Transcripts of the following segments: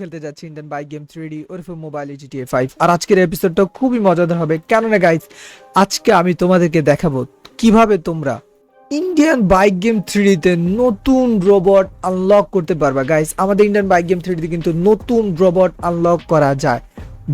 খেলতে যাচ্ছি Indian bike game 3D ওরফে মোবাইল GTA 5 আর আজকের এপিসোডটা খুবই মজাদার হবে কেননা গাইস আজকে আমি তোমাদেরকে দেখাবো কিভাবে তোমরা ইন্ডিয়ান বাইক গেম 3D তে নতুন রোবট আনলক করতে পারবা গাইস আমাদের ইন্ডিয়ান বাইক গেম 3D তে কিন্তু নতুন রোবট আনলক করা যায়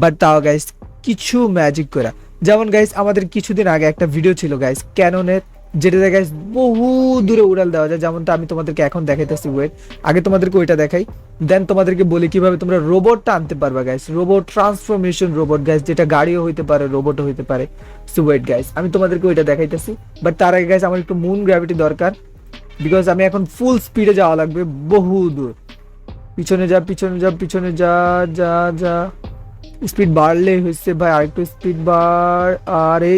বাট তাও গাইস কিছু ম্যাজিক করা যেমন গাইস আমাদের কিছুদিন আগে একটা ভিডিও ছিল গাইস ক্যাননের যেটাতে গাইস বহু দূরে উড়াল দেওয়া যায় যেমনটা আমি তোমাদেরকে এখন দেখাইতেছি ওয়েট আগে তোমাদেরকে ওইটা দেখাই দেন তোমাদেরকে বলি কিভাবে তোমরা রোবটটা আনতে পারবা guys robot transformation robot guys যেটা গাড়িও হইতে পারে রোবটও হইতে পারে সো ওয়েট গাইস আমি তোমাদেরকে ওইটা দেখাইতেছি বাট তার আগে গাইস আমার একটু মুন গ্র্যাভিটি দরকার বিকজ আমি এখন ফুল স্পিডে যাওয়া লাগবে বহু দূর পিছনে যা পিছনে যা পিছনে যা যা যা স্পিড বাড়লে হচ্ছে ভাই আরেকটু স্পিড বাড় আরে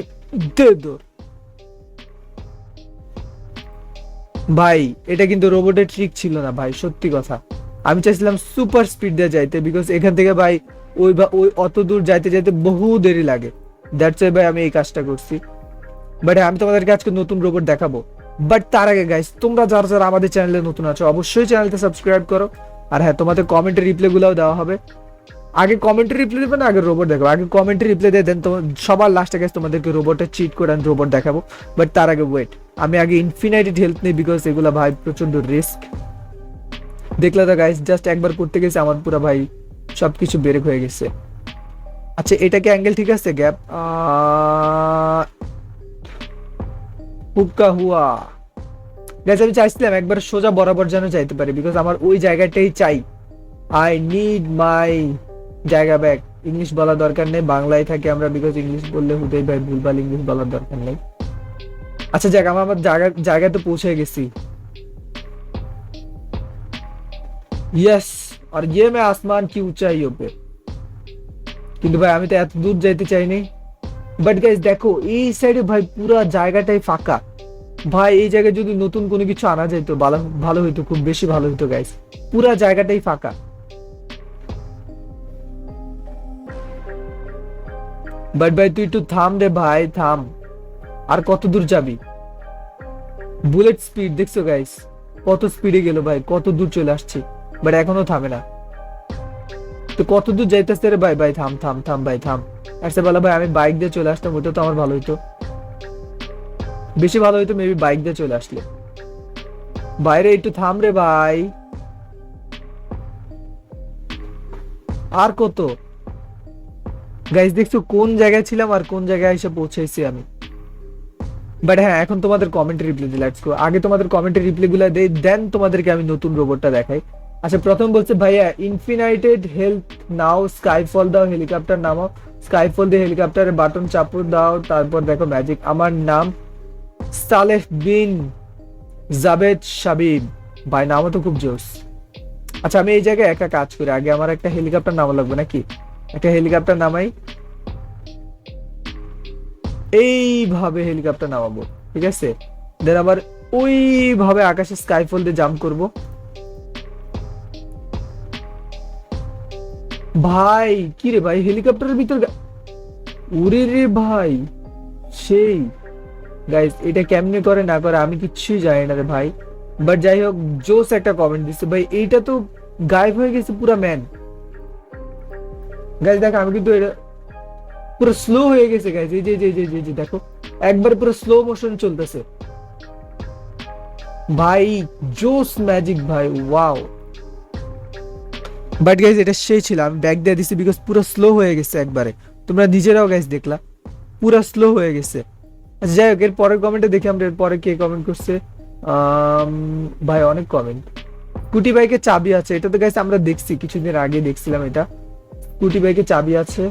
দে দৌড় ভাই এটা কিন্তু রোবটের ট্রিক ছিল না ভাই সত্যি কথা আমি চাইছিলাম সুপার স্পিড দিয়ে যাইতে বিকজ এখান থেকে ভাই ওই অত দূর যাইতে যাইতে বহু দেরি লাগে দ্যাটস ওয়াই ভাই আমি এই কাজটা করছি বাট আমি তোমাদেরকে আজকে নতুন রোবট দেখাবো বাট তার আগে গাইস তোমরা যারা যারা আমাদের চ্যানেলে নতুন আছো অবশ্যই চ্যানেলটা সাবস্ক্রাইব করো আর হ্যাঁ তোমাদের কমেন্টের রিপ্লাই গুলাও দেওয়া হবে আগে কমেন্টে রিপ্লাই দেবে না আগে রোবট দেখাবো আগে কমেন্টে রিপ্লাই দিয়ে দেন তোমার সবার লাস্টে গেছে তোমাদেরকে রোবটের চিট করে আমি রোবট দেখাবো বাট তার আগে ওয়েট আমি আগে ইনফিনাইটেড হেলথ নেই বিকজ এগুলা ভাই প্রচন্ড রিস্ক দেখলে তো গাইস জাস্ট একবার করতে গেছে আমার পুরো ভাই সবকিছু ব্রেক হয়ে গেছে আচ্ছা এটা কি অ্যাঙ্গেল ঠিক আছে গ্যাপ হুক্কা হুয়া গাইস আমি চাইছিলাম একবার সোজা বরাবর যেন যাইতে পারি বিকজ আমার ওই জায়গাটাই চাই আই নিড মাই জায়গা ব্যাক ইংলিশ বলা দরকার নেই বাংলায় থাকি আমরা বিকজ ইংলিশ বললে হুদেই ভাই ভুলভাল ইংলিশ বলার দরকার নেই আচ্ছা যাক আমরা আমার জায়গাতে পৌঁছে গেছি यस और ये मैं आसमान की ऊंचाइयों पे কিন্তু ভাই আমি তো এত দূর যাইতে চাইনি বাট গাইস দেখো এই সাইডে ভাই পুরো জায়গাটাই ফাঁকা ভাই এই জায়গায় যদি নতুন কোনো কিছু আনা যায় তো ভালো ভালো হইতো খুব বেশি ভালো হইতো গাইস পুরো জায়গাটাই ফাঁকা বাট ভাই তুই একটু থাম রে ভাই থাম আর কত দূর যাবি বুলেট স্পিড দেখছো গাইস কত স্পিডে গেল ভাই কত দূর চলে আসছে বাট এখনো থামে না তো কত দূর যাইতেছে রে ভাই ভাই থাম থাম থাম ভাই থাম আচ্ছা বলা ভাই আমি বাইক দিয়ে চলে আসতাম ওটা তো আমার ভালো হইতো বেশি ভালো হইতো মেবি বাইক দিয়ে চলে আসলে বাইরে একটু থাম রে ভাই আর কত গাইস দেখছো কোন জায়গায় ছিলাম আর কোন জায়গায় এসে পৌঁছেছি আমি বাট হ্যাঁ এখন তোমাদের কমেন্টে রিপ্লাই দিই লেটস গো আগে তোমাদের কমেন্টে রিপ্লাই গুলো দেই দেন তোমাদেরকে আমি নতুন রোবটটা দেখাই আচ্ছা প্রথম বলছে ভাইয়া ইনফিনাইটেড হেলথ নাও স্কাইফল দাও হেলিকপ্টার নামাও স্কাইফল দিয়ে হেলিকপ্টারের বাটন চাপু দাও তারপর দেখো ম্যাজিক আমার নাম সালেহ বিন জাবেদ শাবিব ভাই নামও তো খুব জোস আচ্ছা আমি এই জায়গায় একটা কাজ করি আগে আমার একটা হেলিকপ্টার নামা লাগবে নাকি একটা হেলিকপ্টার নামাই এইভাবে হেলিকপ্টার নামাবো ঠিক আছে দেন আবার ওইভাবে আকাশে স্কাইফল দিয়ে জাম্প করবো ভাই কি রে ভাই হেলিকপ্টারের ভিতর উড়ে রে ভাই সেই গাইস এটা কেমনে করে না করে আমি কিচ্ছুই জানি না রে ভাই বাট যাই হোক জোস একটা কমেন্ট দিচ্ছে ভাই এইটা তো গায়েব হয়ে গেছে পুরা ম্যান গাইস দেখো আমি কিন্তু এটা পুরো স্লো হয়ে গেছে গাইস এই যে যে যে যে যে দেখো একবার পুরো স্লো মোশন চলতেছে ভাই জোস ম্যাজিক ভাই ওয়াও বাট গাইস এটা সেই ছিল আমি ব্যাক দিয়ে দিছি বিকজ পুরো স্লো হয়ে গেছে একবারে তোমরা নিজেরাও গাইস দেখলা পুরো স্লো হয়ে গেছে আচ্ছা যাই হোক এর পরের কমেন্টে দেখি আমরা এর পরে কে কমেন্ট করছে ভাই অনেক কমেন্ট স্কুটি বাইকে চাবি আছে এটা তো গাইস আমরা দেখছি কিছুদিন আগে দেখছিলাম এটা স্কুটি বাইকে চাবি আছে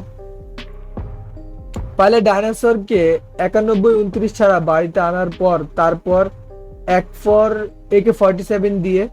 পাইলে ডাইনোসরকে 91-29 ছাড়া বাড়িতে আনার পর তারপর এক ফর AK-47 দিয়ে